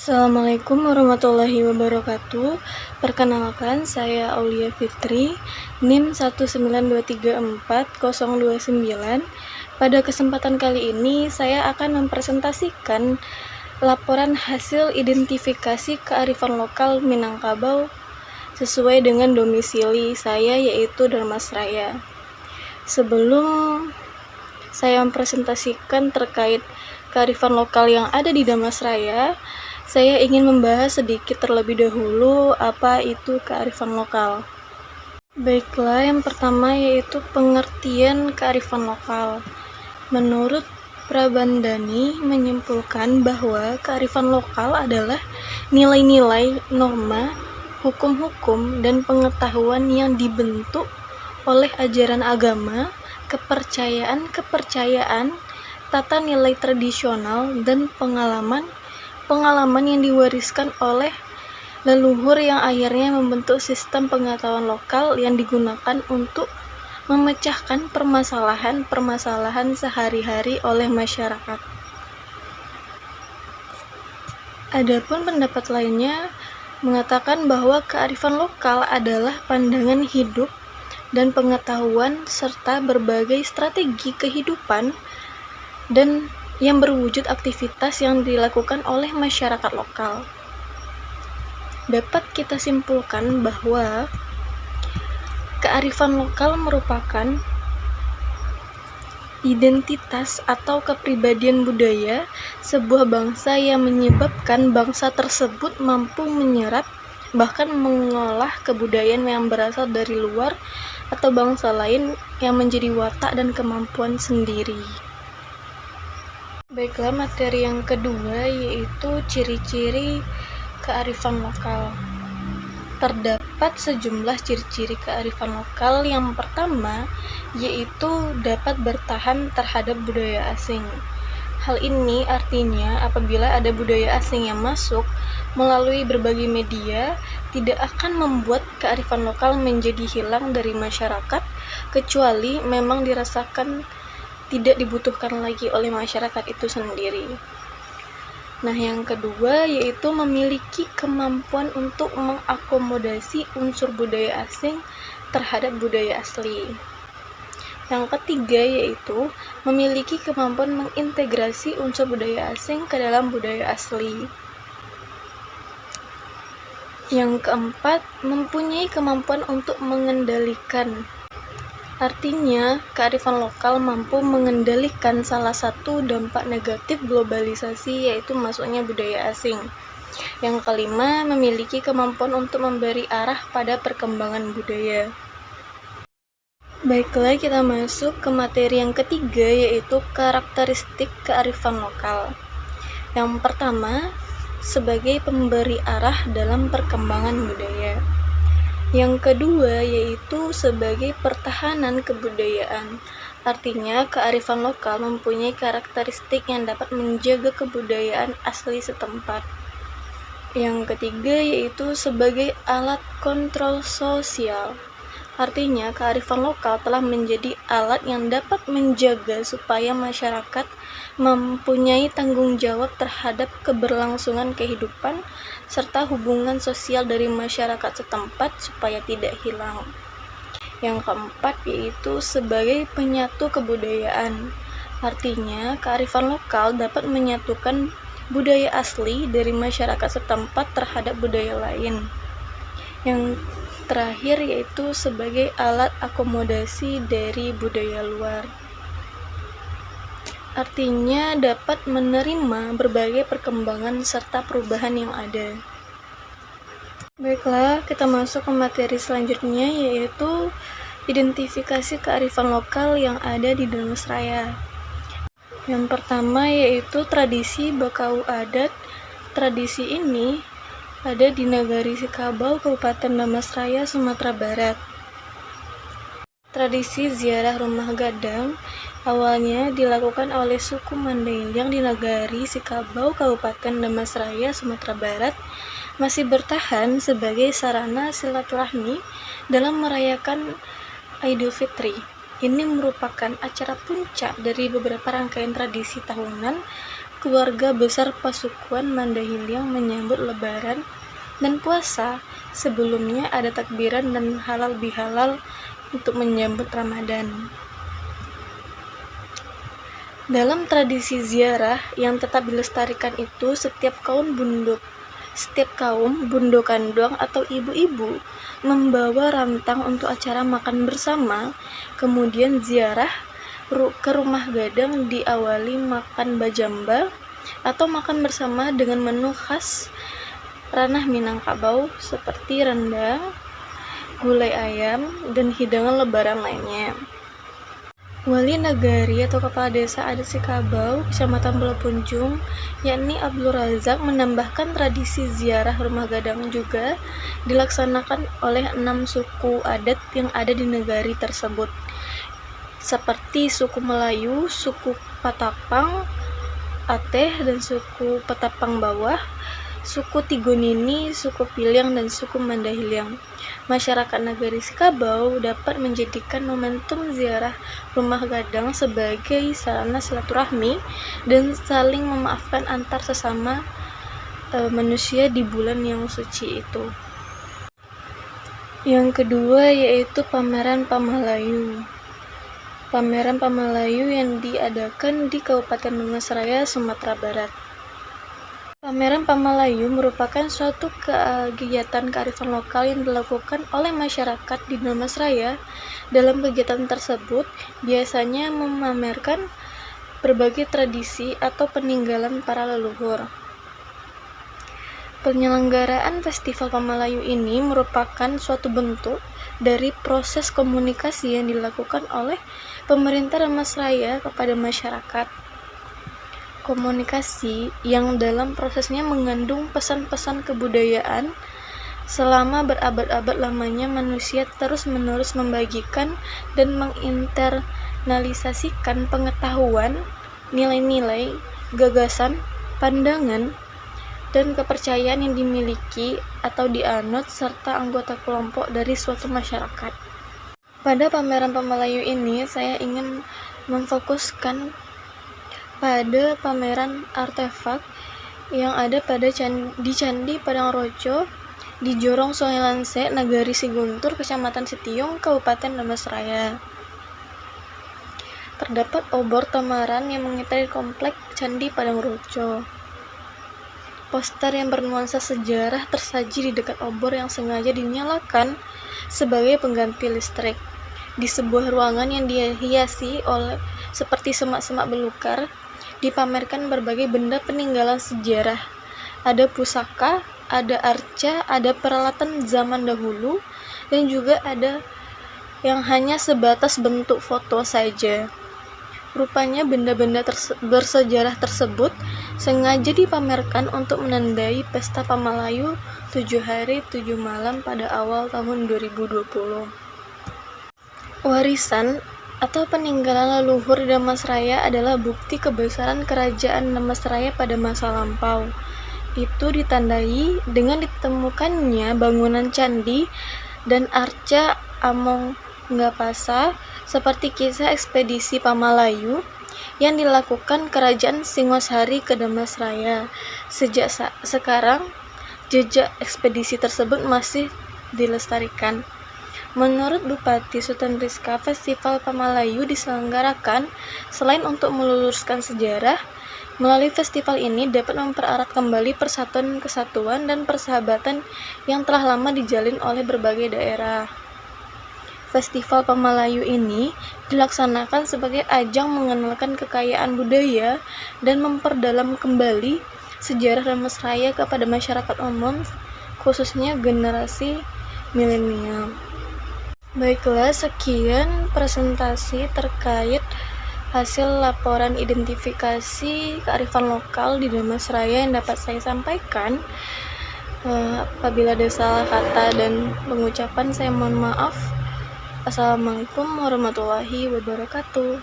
Assalamualaikum warahmatullahi wabarakatuh. Perkenalkan, saya Aulia Fitri, NIM 19234-029. Pada kesempatan kali ini, saya akan mempresentasikan laporan hasil identifikasi kearifan lokal Minangkabau sesuai dengan domisili saya, yaitu Darmasraya. Sebelum saya mempresentasikan terkait kearifan lokal yang ada di Darmasraya, saya ingin membahas sedikit terlebih dahulu apa itu kearifan lokal. Baiklah, yang pertama yaitu pengertian kearifan lokal. Menurut Prabandani menyimpulkan bahwa kearifan lokal adalah nilai-nilai, norma, hukum-hukum, dan pengetahuan yang dibentuk oleh ajaran agama, kepercayaan, tata nilai tradisional, dan pengalaman yang diwariskan oleh leluhur yang akhirnya membentuk sistem pengetahuan lokal yang digunakan untuk memecahkan permasalahan sehari-hari oleh masyarakat. Adapun pendapat lainnya mengatakan bahwa kearifan lokal adalah pandangan hidup dan pengetahuan serta berbagai strategi kehidupan dan yang berwujud aktivitas yang dilakukan oleh masyarakat lokal. Dapat kita simpulkan bahwa kearifan lokal merupakan identitas atau kepribadian budaya sebuah bangsa yang menyebabkan bangsa tersebut mampu menyerap bahkan mengolah kebudayaan yang berasal dari luar atau bangsa lain yang menjadi watak dan kemampuan sendiri. Baiklah, materi yang kedua yaitu ciri-ciri kearifan lokal. Terdapat sejumlah ciri-ciri kearifan lokal. Yang pertama yaitu dapat bertahan terhadap budaya asing. Hal ini artinya apabila ada budaya asing yang masuk melalui berbagai media, tidak akan membuat kearifan lokal menjadi hilang dari masyarakat, kecuali memang dirasakan tidak dibutuhkan lagi oleh masyarakat itu sendiri. Nah, yang kedua yaitu memiliki kemampuan untuk mengakomodasi unsur budaya asing terhadap budaya asli. Yang ketiga yaitu memiliki kemampuan mengintegrasi unsur budaya asing ke dalam budaya asli. Yang keempat, mempunyai kemampuan untuk mengendalikan. Artinya, kearifan lokal mampu mengendalikan salah satu dampak negatif globalisasi, yaitu masuknya budaya asing. Yang kelima, memiliki kemampuan untuk memberi arah pada perkembangan budaya. Baiklah, kita masuk ke materi yang ketiga, yaitu karakteristik kearifan lokal. Yang pertama, sebagai pemberi arah dalam perkembangan budaya. Yang kedua yaitu sebagai pertahanan kebudayaan. Artinya, kearifan lokal mempunyai karakteristik yang dapat menjaga kebudayaan asli setempat. Yang ketiga yaitu sebagai alat kontrol sosial. Artinya, kearifan lokal telah menjadi alat yang dapat menjaga supaya masyarakat mempunyai tanggung jawab terhadap keberlangsungan kehidupan serta hubungan sosial dari masyarakat setempat supaya tidak hilang. Yang keempat yaitu sebagai penyatu kebudayaan. Artinya, kearifan lokal dapat menyatukan budaya asli dari masyarakat setempat terhadap budaya lain. Yang terakhir yaitu sebagai alat akomodasi dari budaya luar. Artinya dapat menerima berbagai perkembangan serta perubahan yang ada. Baiklah, kita masuk ke materi selanjutnya yaitu identifikasi kearifan lokal yang ada di Darmasraya. Yang pertama yaitu tradisi Bakau Adat. Tradisi ini ada di Nagari Sikabau, Kabupaten Darmasraya, Sumatera Barat. Tradisi ziarah rumah gadang awalnya dilakukan oleh suku Mandailing di Nagari Sikabau, Kabupaten Darmasraya, Sumatera Barat, masih bertahan sebagai sarana silaturahmi dalam merayakan Idul Fitri. Ini merupakan acara puncak dari beberapa rangkaian tradisi tahunan keluarga besar Pasukuan Mandailing menyambut Lebaran dan puasa. Sebelumnya ada takbiran dan halal bihalal untuk menyambut Ramadan. Dalam tradisi ziarah yang tetap dilestarikan itu, setiap kaum bundo kandung atau ibu-ibu membawa rantang untuk acara makan bersama. Kemudian ziarah ke rumah gadang diawali makan bajamba atau makan bersama dengan menu khas ranah Minangkabau seperti rendang, gulai ayam, dan hidangan lebaran lainnya. Wali Nagari atau Kepala Desa Adat Sikabau, Kecamatan Pulau Punjung, yakni Abdul Razak, menambahkan tradisi ziarah rumah gadang juga dilaksanakan oleh 6 suku adat yang ada di negari tersebut, seperti suku Melayu, suku Patapang, Ateh, dan suku Petapang Bawah, suku Tigonini, suku Piliang, dan suku Mandailing. Masyarakat Nagari Sikabau dapat menjadikan momentum ziarah rumah gadang sebagai sarana silaturahmi dan saling memaafkan antar sesama manusia di bulan yang suci itu. Yang kedua yaitu pameran Pamalayu. Pameran Pamalayu yang diadakan di Kabupaten Damastraya, Sumatera Barat. Pameran Pamalayu merupakan suatu kegiatan kearifan lokal yang dilakukan oleh masyarakat di Damastraya. Dalam kegiatan tersebut, biasanya memamerkan berbagai tradisi atau peninggalan para leluhur. Penyelenggaraan Festival Pamalayu ini merupakan suatu bentuk dari proses komunikasi yang dilakukan oleh pemerintah Damastraya kepada masyarakat. Komunikasi yang dalam prosesnya mengandung pesan-pesan kebudayaan. Selama berabad-abad lamanya manusia terus-menerus membagikan dan menginternalisasikan pengetahuan, nilai-nilai, gagasan, pandangan, dan kepercayaan yang dimiliki atau dianut serta anggota kelompok dari suatu masyarakat. Pada pameran Pamalayu ini, saya ingin memfokuskan pada pameran artefak yang ada di Candi Padang-Roco, di Jorong Sungai Lanse, Nagari Siguntur, Kecamatan Sitiung, Kabupaten Damastraya. Terdapat obor tamaran yang mengitari komplek Candi Padang-Roco. Poster yang bernuansa sejarah tersaji di dekat obor yang sengaja dinyalakan sebagai pengganti listrik. Di sebuah ruangan yang dihiasi oleh seperti semak-semak belukar, dipamerkan berbagai benda peninggalan sejarah. Ada pusaka, ada arca, ada peralatan zaman dahulu, dan juga ada yang hanya sebatas bentuk foto saja. Rupanya benda-benda bersejarah tersebut sengaja dipamerkan untuk menandai Pesta Pamalayu 7 hari 7 malam pada awal tahun 2020. Warisan atau peninggalan leluhur di Damastraya adalah bukti kebesaran kerajaan Damastraya pada masa lampau. Itu ditandai dengan ditemukannya bangunan candi dan arca Amonggapasa seperti kisah ekspedisi Pamalayu yang dilakukan Kerajaan Singosari ke Damastraya. Sejak sekarang, jejak ekspedisi tersebut masih dilestarikan. Menurut Bupati Sutan Rizka, Festival Pamalayu diselenggarakan selain untuk meluruskan sejarah. Melalui festival ini dapat mempererat kembali persatuan, kesatuan, dan persahabatan yang telah lama dijalin oleh berbagai daerah. Festival Pamalayu ini dilaksanakan sebagai ajang mengenalkan kekayaan budaya dan memperdalam kembali sejarah Damastraya kepada masyarakat umum, khususnya generasi milenial. Baiklah, sekian presentasi terkait hasil laporan identifikasi kearifan lokal di Damastraya yang dapat saya sampaikan. Apabila ada salah kata dan pengucapan, saya mohon maaf. Assalamualaikum warahmatullahi wabarakatuh.